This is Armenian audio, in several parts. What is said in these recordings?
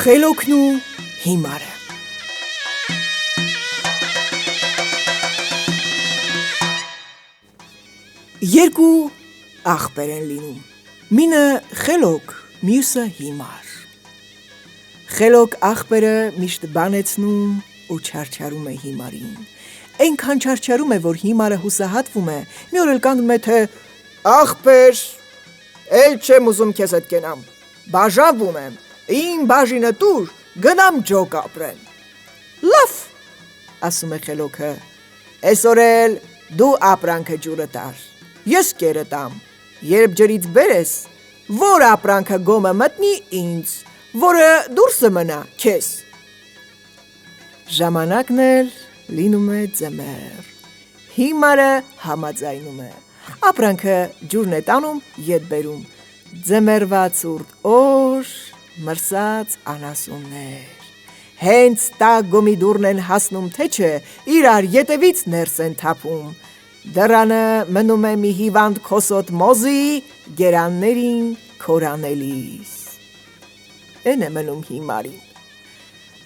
Խելոքն ու հիմարը։ Երկու աղբեր են լինում, մինը խելոք, մյուսը հիմար։ Խելոք աղբերը միշտ բանեցնում ու չարչարում է հիմարին, այնքան չարչարում է, որ հիմարը հուսահատվում է, մի օր էլ կանգնում է, թե աղբեր, էլ չեմ ուզում քեզ հետ կենամ, բաժանվում եմ, իմ բաժինը տուր, գնամ ջոկ ապրեմ։ Լավ, ասում է խելոքը, այսօր էլ դու ապրանքը ջուրը տար, ես կերը տամ, երբ ջրից բերես, որ ապրանքը գոմը մտնի ինձ, որը դուրսը մնա քեզ։ Ժամանակն էլ լինում է ձմեռ, հիմարը համաձայնում է, ապրանքը ջուրն է տանում, ետ բերում, ձմեռվա ցուրտ օր, մրսած անասուններ, հենց տաք գոմի դուռն են հասնում, թե չէ, իրար ետևից ներս են թափում, դռանը մնում է մի հիվանդ քոսոտ մոզի, գերաններին քորանելիս։ Էն է մնում հիմարին։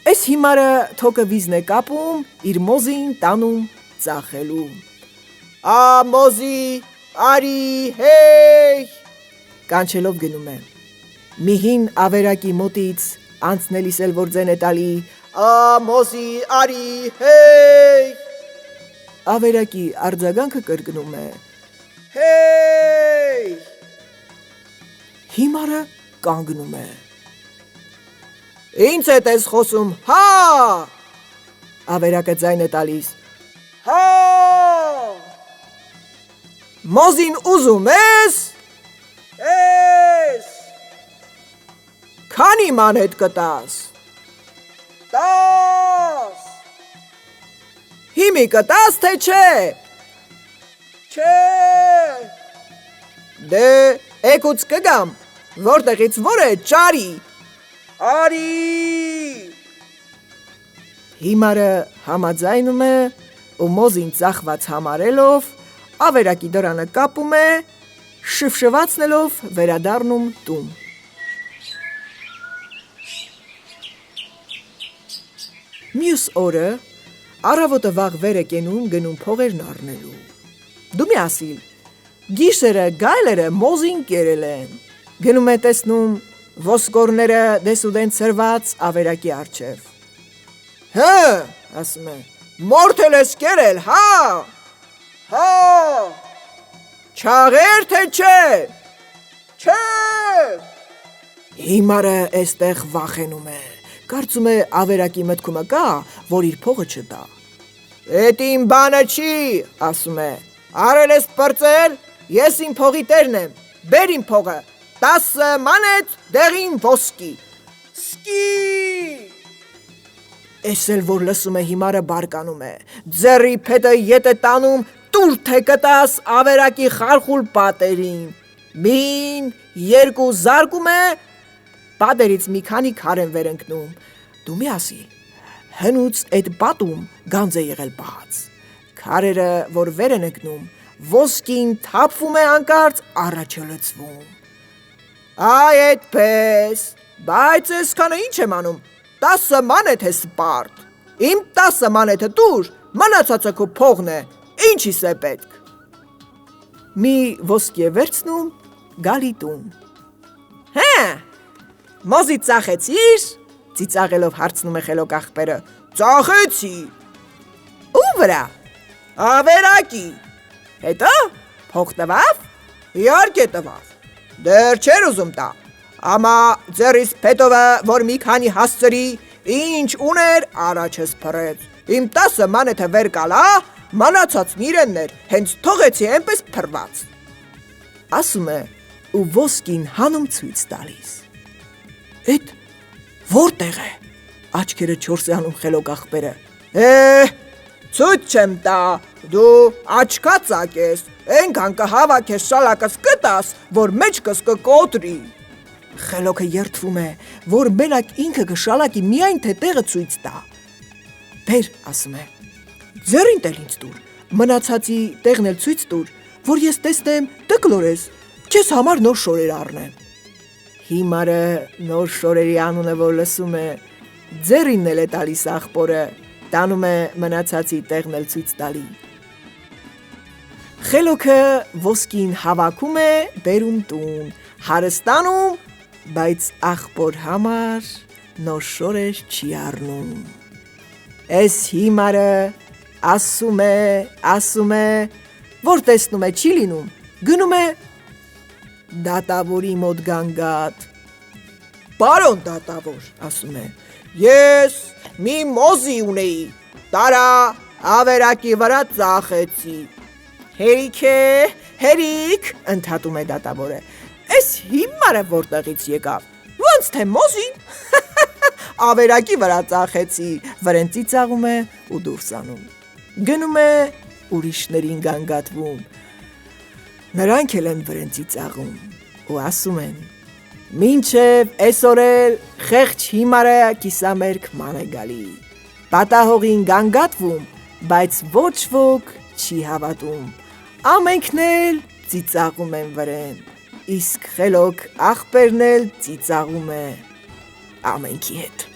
Այս հիմարը թոկը վիզն է կապում, իր մոզին տանում ծախելու։ Ա մոզի, արի, հեյ, կանչելով գնում է։ Մի հին ավերակի մոտից անցնելիս էլ որ ձեն է տալի, ա մոզի, արի, հեյ, ավերակի արձագանքը կրկնում է, հեյ, հիմարը կանգնում է։ Ինձ հետ ես խոսում, հա, ավերակը ձայն է տալիս, հա, մոզին ուզում ես, ես, քանի մանետ կտաս, 10, հիմի կտաս թե չէ, չէ, դե էկուց կգամ, որտեղից որ է ճարի, արի։ Հիմարը համաձայնում է ու մոզին ծախված համարելով, ավերակի դռանը կապում է, շվշվացնելով վերադառնում տուն։ Մյուս օրը առավոտը վաղ վեր է կենում գնում փողերն առնելու։ Դու մի ասիլ, գիշերը գայլերը մոզին կերել են, գնում է տեսնում ոսկորները դեսուդեն ցրված ավերակի առջև։ Հը, ասում է, մորթել ես կերել, հա, հա, չաղեր թե չէ, չէ։ Հիմարը էստեղ վախենում է, կարծում է ավերակի մտքումը կա, որ իր փողը չտա։ Էդ իմ բանը չի, ասում է, արել ես պրծել, ես իմ փողի տերն եմ, բեր իմ փողը, 10 մանետ դեղին ոսկի, սկի։ Էս էլ որ լսում է հիմարը բարկանում է, ձեռի փետը ետ է տանում, տուր թե կտաս ավերակի խարխուլ պատերին, մին, երկու զարկում է, պատերից մի քանի քար են վեր ընկնում, դու մի ասի, հնուց էդ պատում գանձ է եղել բաց, քարերը որ վեր են ընկնում, ոսկին թափվում է անկարծ առաջը լցվում։ Այ էդպես, բայց այսքանը ինչ եմ անում, 10 մանեթ է սպարտ, իմ 10 մանեթը տուր, մնացածը քո փողն է, ինչիս է պետք։ Մի ոսկի է վերցնում, գալի տուն։ Հե, մոզի ծախեցիր, ծիծաղելով հարցնում է խելոք աղբերը, ծախեցի։ Ու վրա, ավերակի, հետո փող տվավ, իհարկե տվավ, դեռ չեր ուզում տա, ամա ձեռիս փետովը, որ մի քանի հասցրի, ինչ ուներ առաջս փռեց, իմ 10 մանեթը վեր կալա, մանացածն իրեններ, հենց թողեցի այնպես փռված։ Ասում է ու ոսկին հանում ցույց տալիս։ Էդ որտեղ է, աչքերը չորս է անում խելոք աղբերը, ցույց չեմ տա, դու աչքածակ ես, այնքան կհավաքես շալակս կտաս, որ մեջքս կկոտրի։ Խելոքը երդվում է, որ մենակ ինքը կշալակի միայն թե տեղը ցույց տա։ Բեր, ասում է, ձեռին տել ինձ տուր, մնացածի տեղն էլ ցույց տուր, որ ես տեսնեմ տկլորես, քեզ համար նոր շորեր առնեմ։ Հիմարը նոր շորերի անունը որ լսում է, ձեռինն էլ է տալիս աղբորը, տանում է մնացածի տեղն էլ ցույց տալի։ Խելոքը ոսկին հավաքում է, բերում տուն, հարստանում, բայց աղբոր համար նոր շորեր չի առնում։ Էս հիմարը ասում է, որ տեսնում է չի լինում, գնում է դատավորի մոտ գանգատ։ Բարոն դատավոր, ասում է, ես մի մոզի ունեի, տարա ավերակի վրա ծախեցի։ Հերիք է, հերիք, ընդհատում է դատավորը, էս հիմարը որտեղից եկավ, ոնց թե մոզին, ավերակի վրա ծախեցի, վրեն ծիծաղում է ու դուրս անում, գնում է ուրիշներին գանգատվում, նրանք էլ են վրեն ծիծաղում ու ասում են, մինչև այսօր էլ խեղճ հիմարը կիսամերկ ման է գալի, պատահողին գանգատվում, բայց ոչ ոք չի հավատում, ամենքն էլ ծիծաղում են վրեն, իսկ խելոք աղբերն էլ ծիծաղում է ամենքի հետ։